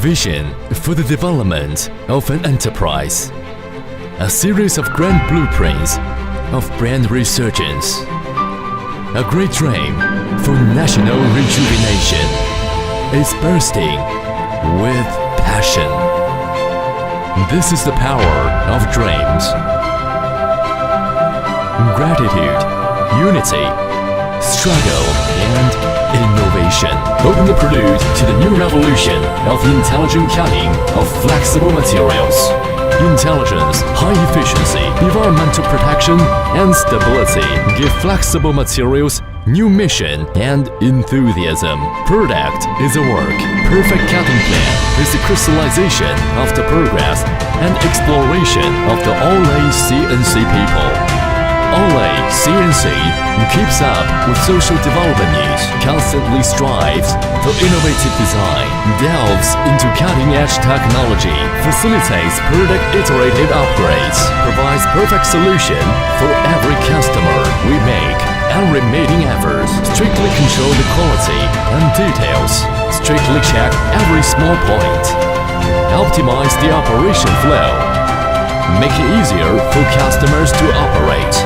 vision for the development of an enterprise. A series of grand blueprints of brand resurgence. A great dream for national rejuvenation is bursting with passion. This is the power of dreams. Gratitude, unity, struggle, and innovation open the prelude to the new revolution of the intelligent cutting of flexible materials. Intelligence, high efficiency, environmental protection, and stability give flexible materials new mission and enthusiasm. Product is a work. Perfect cutting plan is the crystallization of the progress and exploration of the AOL CNC people. AOL CNC keeps up with social development needs, constantly strives for innovative design, delves into cutting-edge technology, facilitates product iterative upgrades, provides perfect solution for every customer we make. Unremitting efforts strictly control the quality and details, strictly check every small point, optimize the operation flow, make it easier for customers to operate.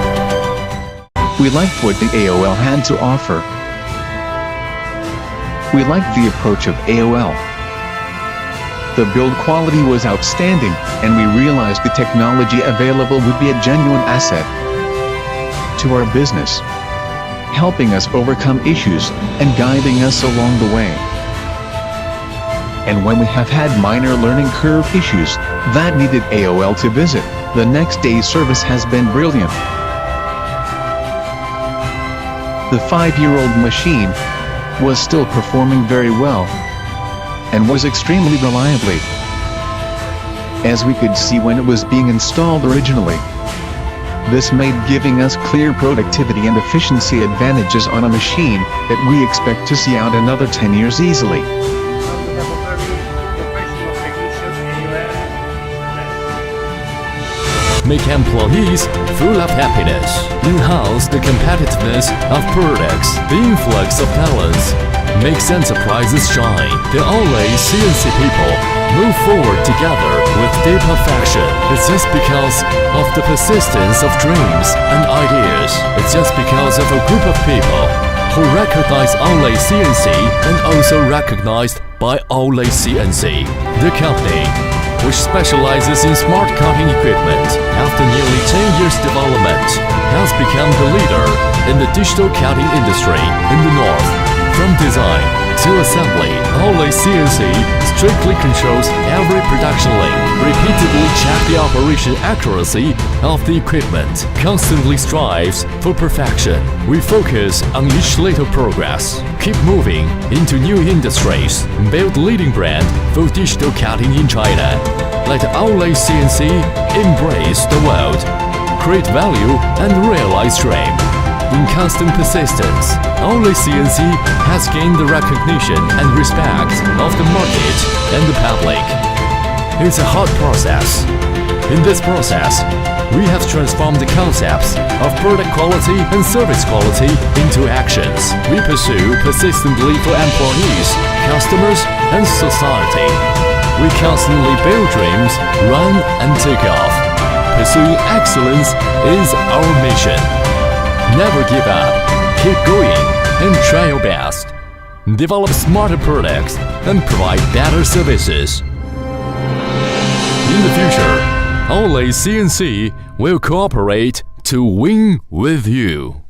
We liked what the AOL had to offer. We liked the approach of AOL. The build quality was outstanding, and we realized the technology available would be a genuine asset to our business, helping us overcome issues and guiding us along the way. And when we have had minor learning curve issues that needed AOL to visit, the next day's service has been brilliant. The 5-year-old machine was still performing very well and was extremely reliably, as we could see when it was being installed originally. This made giving us clear productivity and efficiency advantages on a machine that we expect to see out another 10 years easily. Make employees full of happiness, enhance the competitiveness of products, the influx of talents, makes enterprises shine. The AOL CNC people move forward together with deep affection. It's just because of the persistence of dreams and ideas. It's just because of a group of people who recognize AOL CNC and also recognized by AOL CNC, the company which specializes in smart cutting equipment, after nearly 10 years development, has become the leader in the digital cutting industry in the North. From design to assembly, AOL CNC strictly controls every production link, repeatedly checks the operation accuracy of the equipment, constantly strives for perfection. We focus on each little progress, keep moving into new industries, build leading brand for digital cutting in China. Let AOL CNC embrace the world, create value and realize dream. In constant persistence, AOL CNC has gained the recognition and respect of the market and the public. It's a hard process. In this process, we have transformed the concepts of product quality and service quality into actions we pursue persistently for employees, customers, and society. We constantly build dreams, run and take off. Pursuing excellence is our mission. Never give up, keep going, and try your best. Develop smarter products and provide better services. In the future, AOL CNC will cooperate to win with you.